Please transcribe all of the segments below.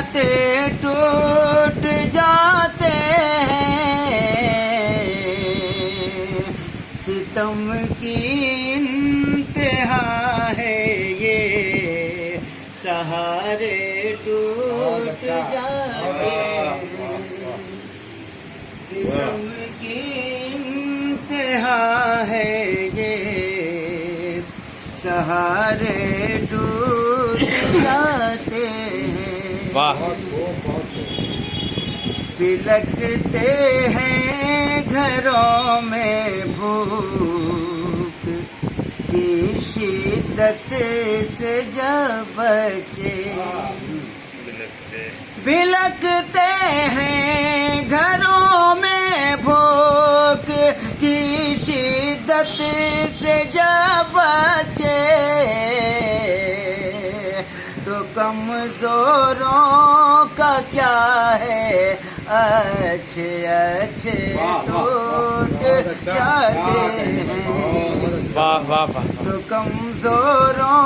जाते टूट जाते हैं, सितम की इंतहा है ये, सहारे टूट जाते हैं, सितम की इंतहा है ये, सहारे टूट जाते हैं। वाह। बिलखते हैं घरों में भूख की शिद्दत से जब बचे, बिलखते हैं घरों में भूख की शिद्दत से जब बचे, तो कमजोरों का क्या है, अच्छे अच्छे टूट जाते हैं। वाह वाह वाह। तो कमजोरों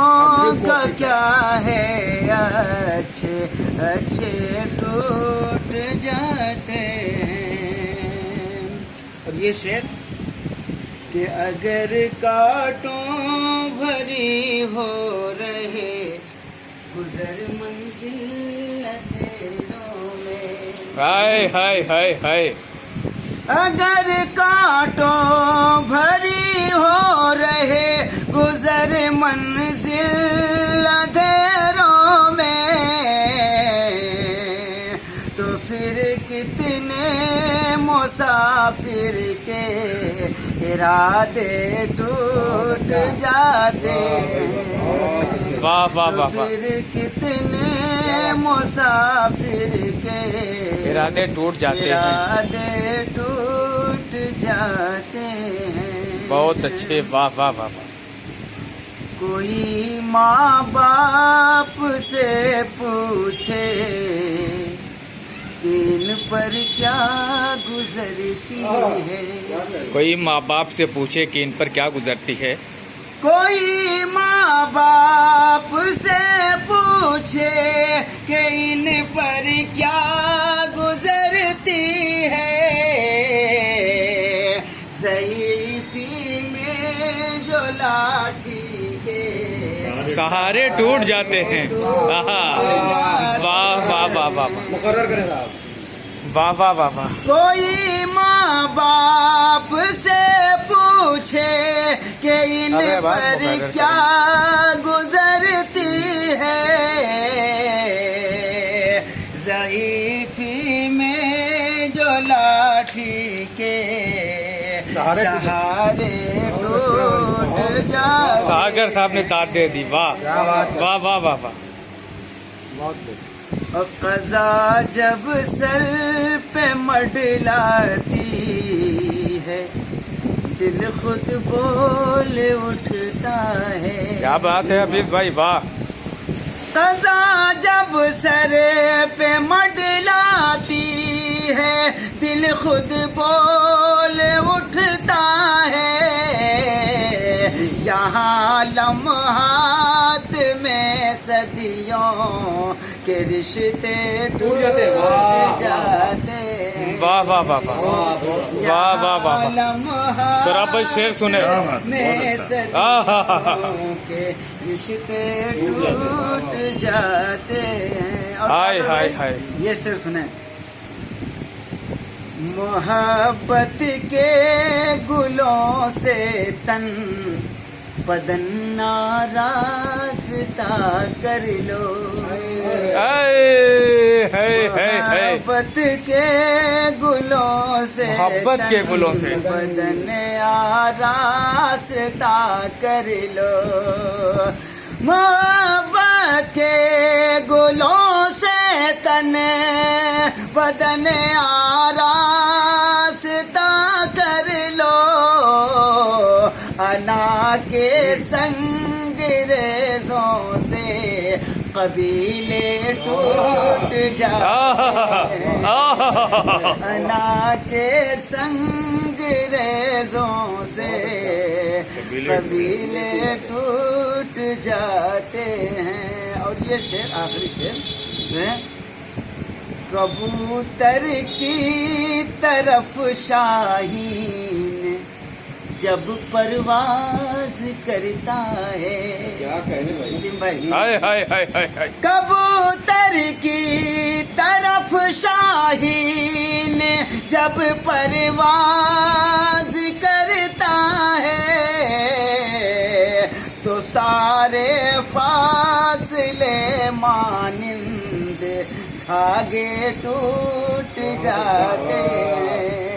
का क्या है, अच्छे अच्छे टूट जाते हैं। और ये शेर कि अगर कांटों भरी हो रहे गुजर मंजिल अंधेरों में, हाय हाय हाय हाय। अगर कांटों भरी हो रहे गुजर मंजिल अंधेरों में, तो फिर कितने मुसाफिर के इरादे टूट जाते हैं। वाह वाह वाह वाह। फिर कितने मुसाफिर के इरादे टूट जाते हैं, इरादे टूट जाते हैं। बहुत अच्छे। वाह वाह वाह वाह। कोई माँ बाप से पूछे कि इन पर क्या गुजरती है, कोई माँ बाप से पूछे कि इन पर क्या गुजरती है, कोई माँ बाप से पूछे कि इन पर क्या गुजरती है, ज़ईफ़ी में जो लाठी के सहारे टूट जाते हैं। आहा। वाह वाह वाह वाह। मुकर्रर करें आप। वाह वाह वाह वाह। कोई माँ बाप से पूछे कि इन पर क्या गुजरती है, ज़ईफ़ी में जो लाठी के सहारे टूट जाते। सागर साहब ने दाद दे दी। वाह वाह वाह वाह वाह। और क़ज़ा जब सर पे मंडलाती है, दिल खुद बोल उठता है। क्या बात है हफीज भाई। वाह। क़ज़ा जब सर पे मंडलाती है, दिल खुद बोल उठता है। यहाँ लम्हात में सदियों के रिश्ते टूट जाते हैं। वाह वाह वाह वाह वाह वाह वाह वाह। तो आप भाई शेर सुने। में सदियों के रिश्ते टूट जाते हैं। और हाय हाय हाय। ये शेर सुने। मोहब्बत के गुलों से तन बदन नारास्ता कर लो, मोहब्बत के गुलों से, मोहब्बत के गुलों से बदन आरास्ता कर लो, मोहब्बत के गुलों से तन बदन आरास्ता कर लो, अना के संग रेज़ों से कबीले टूट जाते हैं, अना के संग रेज़ों से कबीले टूट जाते हैं। और ये शेर आखिरी शेर है कबूतर की तरफ शाहीन जब परवाज करता है। क्या कहने भाई। नितिन भाई, हाय हाय हाय हाय हाय। कबूतर की तरफ शाहीन जब परवाज करता है तो सारे फासले मानिंद धागे टूट जाते हैं।